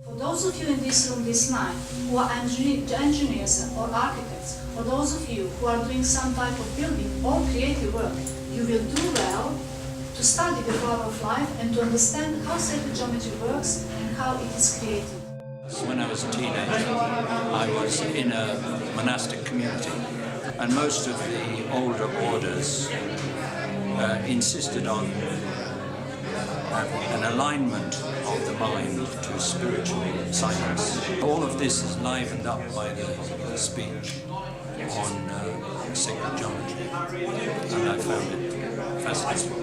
For those of you in this room this night who are engineers or architects, or those of you who are doing some type of building or creative work, you will do well to study the flower of life and to understand how sacred geometry works and how it is created. When I was a teenager, I was in a monastic community, and most of the older orders insisted on an alignment of the mind to spiritual science. All of this is livened up by the speech on sacred geometry, and I found it fascinating.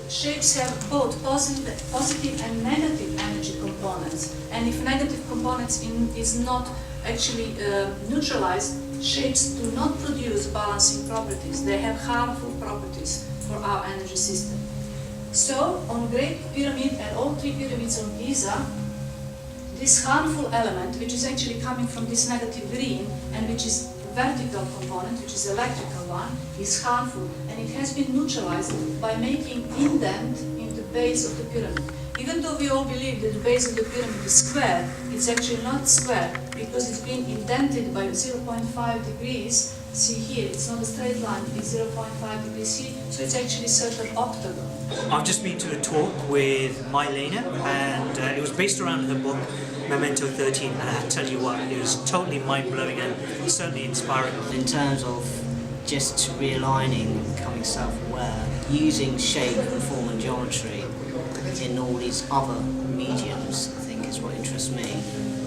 Shapes have both positive and negative energy components, and if negative components is not actually neutralized, shapes do not produce balancing properties. They have harmful properties for our energy system. So, on Great Pyramid and all three pyramids on Giza, this harmful element, which is actually coming from this negative green, and which is vertical component, which is electrical one, is harmful, and it has been neutralized by making indent in the base of the pyramid. Even though we all believe that the base of the pyramid is square, it's actually not square because it's been indented by 0.5 degrees. See here, it's not a straight line, it's 0.5 degrees here, so it's actually sort of octagon. I've just been to a talk with Mylena, and it was based around her book Memento 13, and I tell you what, it was totally mind-blowing and certainly inspiring. In terms of just realigning and becoming self-aware, using shape and form and geometry in all these other mediums, I think is what interests me,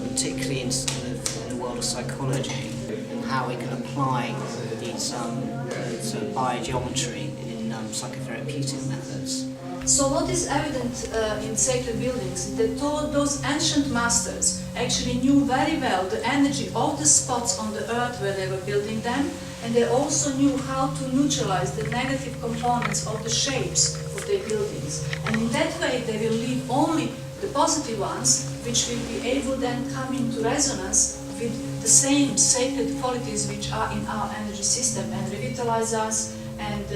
particularly in the world of psychology, and how we can apply these sort of biogeometry in psychotherapeutic methods. So what is evident in sacred buildings, that those ancient masters actually knew very well the energy of the spots on the earth where they were building them, and they also knew how to neutralize the negative components of the shapes of their buildings. And in that way they will leave only the positive ones, which will be able then come into resonance with the same sacred qualities which are in our energy system and revitalize us and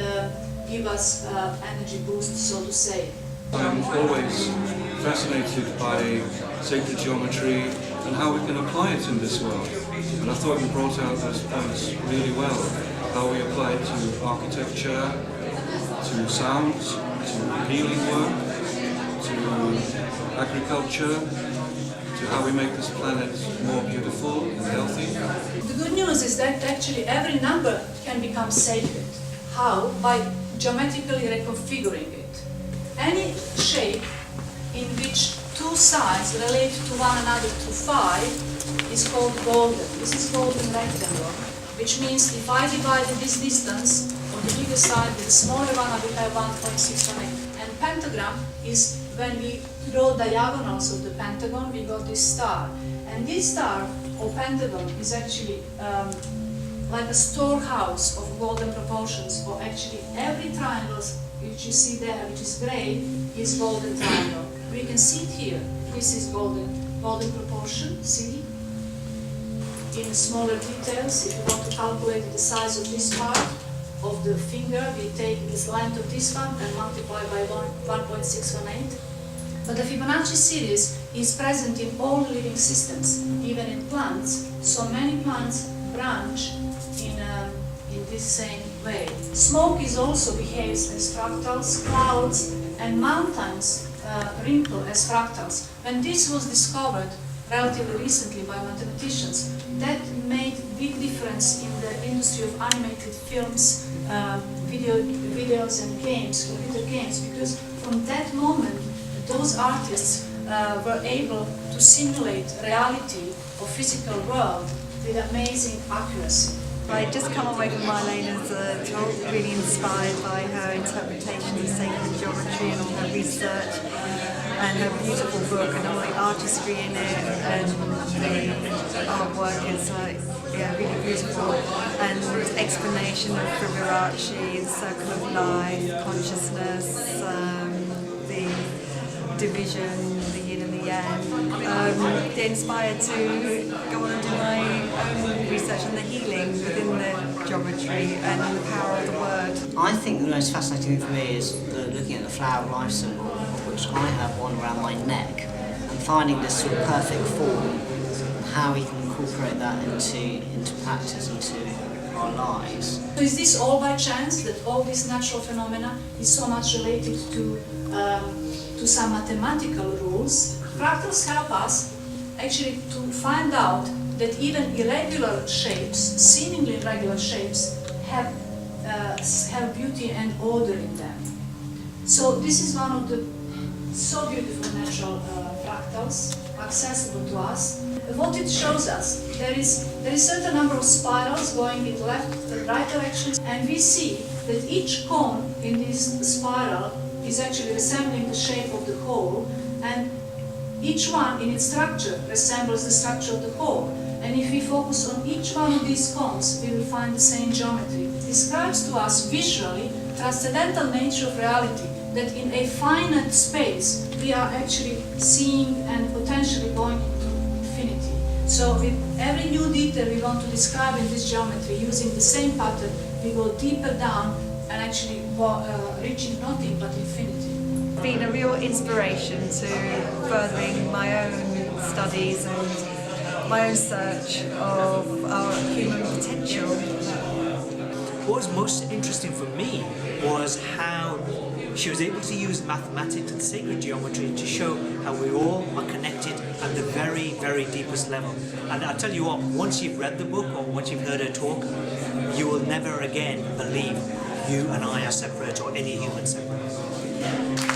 give us energy boost, so to say. I'm always fascinated by sacred geometry and how we can apply it in this world. And I thought you brought out those points really well, how we apply it to architecture, to sounds, to healing work, to agriculture, to how we make this planet more beautiful and healthy. The good news is that actually every number can become sacred. How? By geometrically reconfiguring it. Any shape in which two sides relate to one another to 5 is called golden. This is golden rectangle, which means if I divided this distance on the bigger side with the smaller one, I will have 1.618. And pentagram is when we draw diagonals of the pentagon, we got this star. And this star or pentagon is actually like a storehouse of golden proportions, or actually every triangle which you see there, which is gray, is golden triangle. We can see it here. This is golden proportion, see? In smaller details, if you want to calculate the size of this part of the finger, we take this length of this one and multiply by 1.618. But the Fibonacci series is present in all living systems, even in plants. So many plants branch in this same way. Smoke also behaves as fractals, clouds and mountains wrinkle as fractals. When this was discovered relatively recently by mathematicians, that made big difference in the industry of animated films, videos and games, computer games, because from that moment those artists were able to simulate reality of physical world with amazing accuracy. I just come away from Mylena's talk really inspired by her interpretation of sacred geometry and all her research and her beautiful book and all the artistry in it, and the artwork is really beautiful, and explanation of Fibonacci, the circle of life, consciousness, the division, the yin and the yang. They're inspired to go on and do my own research on the healing within the geometry and the power of the word. I think the most fascinating thing for me is looking at the flower of life symbol, of which I have one around my neck, and finding this sort of perfect form, how we can incorporate that into practice, into our lives. So is this all by chance that all these natural phenomena is so much related to some mathematical rules? Fractals help us actually to find out that even irregular shapes, seemingly irregular shapes, have beauty and order in them. So this is one of the so beautiful natural fractals accessible to us. What it shows us, there is certain number of spirals going in left and right directions, and we see that each cone in this spiral is actually resembling the shape of the whole, and each one in its structure resembles the structure of the whole. And if we focus on each one of these cones, we will find the same geometry. It describes to us visually transcendental nature of reality, that in a finite space we are actually seeing and potentially going into infinity. So with every new detail we want to describe in this geometry using the same pattern, we go deeper down and actually reaching nothing but infinity. It's been a real inspiration to furthering my own studies and my own search of our human potential. What was most interesting for me was how she was able to use mathematics and sacred geometry to show how we all are connected at the very, very deepest level. And I'll tell you what, once you've read the book or once you've heard her talk, you will never again believe you and I are separate or any human separate.